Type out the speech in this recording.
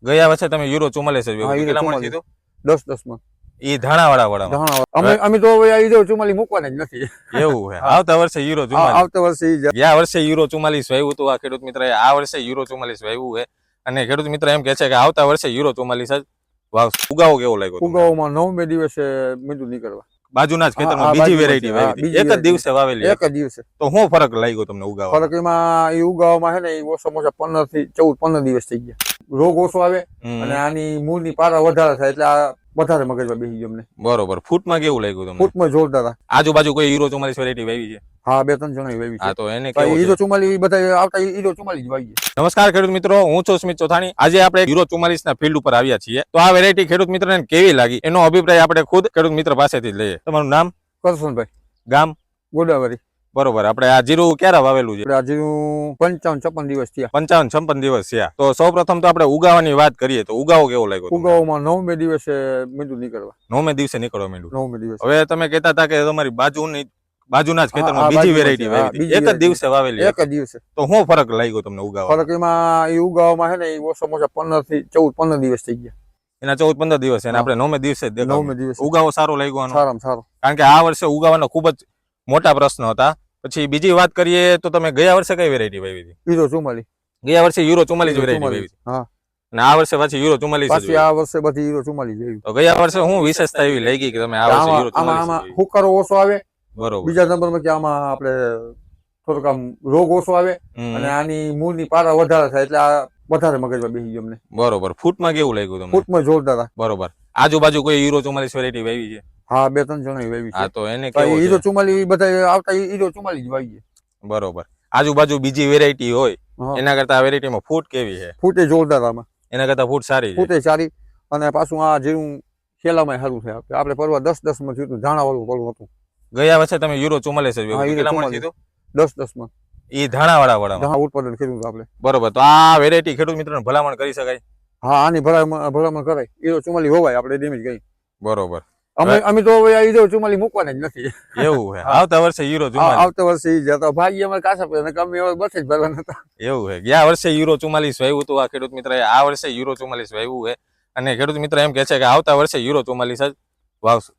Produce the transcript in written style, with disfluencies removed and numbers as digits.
ગયા વર્ષે તમે યુરો 44 જ હા, વેવ્યું. યુરો કેટલા મણ 44. કીધું? 10 માં ઈ ધાણાવાળા વાળામાં. અમે તો હવે આ યુરો 44 મૂકવાના જ નથી. એવું છે. આવતા વર્ષે યુરો 44. આવતા વર્ષે ઈ જ. ગયા વર્ષે યુરો 44 વાવ્યું હતું આ ખેડૂત મિત્રએ. આ વર્ષે યુરો 44 વાવ્યું છે અને ખેડૂત મિત્ર એમ કહે છે કે આવતા વર્ષે યુરો 44 જ વાવશું. ઉગાવો કેવો લાગ્યો તમને? ઉગાવવામાં 9મે દિવસે મીંડું નીકળવા. બાજુના જ ખેતરમાં હા, બીજી બાજુમાં વેરાયટી છે. હા, વાવી હતી. બીજી એક જ દિવસે વાવેલી એક જ દિવસે. તો શું ફરક લાગ્યો તમને ઉગાવા? ફરક એમાં એ ઉગાવવામાં છે ને એ ઓછામાં ઓછા 15 થી 14-15 દિવસ થઈ ગયા. રોગ ઓછો આવે અને આની મૂળની પારા વધારે થાય એટલે આ વધારે મગજમાં બેસી ગયો અમને. બરોબર. ફૂટમાં કેવું લાગ્યું તમને? ફૂટમાં જોરદાર હતા. આજુબાજુ કોઈ યુરો 44 વેરાયટી વાવી છે? હા, 2-3 જણા વાવી છે. હા, તો એને તો કેવું હીરો છે? 44 બધા આવતા હીરો 44 જ વાવી છે. નમસ્કાર ખેડૂત મિત્રો, હું છું સ્મિત ચોથાણી. આજે આપણે યુરો 44 ના ફિલ્ડ ઉપર આવ્યા છીએ. તો આ વેરાયટી ખેડૂત મિત્રને કેવી લાગી એનો અભિપ્રાય આપણે ખુદ ખેડૂત મિત્ર પાસેથી જ લઈએ. તમારું નામ? કરશનભાઈ, ગામ? ગોદાવરી. બરોબર. આપણે આ જીરું ક્યારે વાવેલું છે? આજે 55-56 દિવસ થયા. 55-56 દિવસ થયા. તો સૌપ્રથમ તો આપણે ઉગાવાની વાત કરીએ તો ઉગાવો કેવો લાગ્યો તમને? ઉગાવવામાં 9મે દિવસે મીંડું નીકળવા. 9મે દિવસે નીકળવા માંડ્યું. 9મે દિવસે. હવે તમે કહેતા હતા કે તમારી બાજુના જ ખેતરમાં બીજી વેરાયટી વાવી હતી. એક જ દિવસે વાવેલી. એક જ દિવસે. તો શું ફરક લાગ્યો તમને ઉગાવા? ફરક એમાં એ ઉગાવવામાં છે ને એ ઓછામાં ઓછા 15 થી 14-15 દિવસ થઈ ગયા. એના 14-15 દિવસ અને આપણે 9મે દિવસે જ દેખાવ. 9મે દિવસે. ઉગાવો સારો લાગ્યો આનો? સારામાં સારો. કારણ કે આ વર્ષે ઉગાવાનો ખૂબ જ મોટા પ્રશ્નો હતા. પછી બીજી વાત કરીએ તો તમે ગયા વર્ષે કઈ વેરાયટી વાવી હતી? હીરો 44. ગયા વર્ષે યુરો 44 વેરાયટી વાવી હતી. હા. અને આ વર્ષે પાછી યુરો 44 જ પાછી વાવી. આ વર્ષે બધી હીરો 44 વાવી. તો ગયા વર્ષે હું વિશેષતા એવી લાગી કે તમે આ વર્ષે યુરો 44 આમાં વાવી? હુકારો ઓછો આવે. બરોબર. બીજા નંબરમાં કે આમાં આપણે થોડોક આમ રોગ ઓછો આવે અને આની મૂળની પારા વધારે થાય એટલે આ વધારે મગજમાં બેસી ગયો અમને. બરોબર. ફૂટમાં કેવું લાગ્યું તમને? ફૂટમાં જોરદાર હતા. બરોબર. આજુબાજુ કોઈ યુરો 44 વેરાયટી વાવી છે? હા, 2-3 જણા વાવી હા, છે. તો એને તો કેવું હીરો છે? 44 બધા આવતા હીરો 44 જ વાવી છે. બરોબર. આજુબાજુ બીજી વેરાયટી હોય હા. એના કરતા આ વેરાયટીમાં ફૂટ કેવી છે? ફૂટે જોરદાર આમાં. એના કરતા ફૂટ સારી છે. ફૂટે સારી અને પાછું આ જેવું ખેલામાં સારું છે. આપણે પરવા 10-10 માં થયું ધાણા વાળું પડવું હતું. ગયા વર્ષે તમે યુરો 44 જ હા, વાવ્યું. યુરો કેટલા મણ 44. કીધું? 10-10 માં ઈ ધાણાવાળા વાળામાં. ધાણા ઉત્પાદન કર્યું હતું આપણે. બરોબર. તો આ વેરાયટી ખેડૂત મિત્રોને ભલામણ કરી શકાય? હા, આની ભલામણ કરાય. હીરો 44 હોવાય આપણે ડેમેજ ગઈ. બરોબર. અમે તો હવે આ હીરો 44 મૂકવાના જ નથી. એવું છે. આવતા વર્ષે યુરો 44. આવતા વર્ષે ઈ જતો ભાઈ અમારે કાસા પડે ને અમે હવે બસ જ ભરવાના હતા. એવું છે. ગયા વર્ષે યુરો 44 વાવ્યું હતું આ ખેડૂત મિત્રએ. આ વર્ષે યુરો 44 વાવ્યું છે અને ખેડૂત મિત્ર એમ કહે છે કે આવતા વર્ષે યુરો 44 જ વાવશું.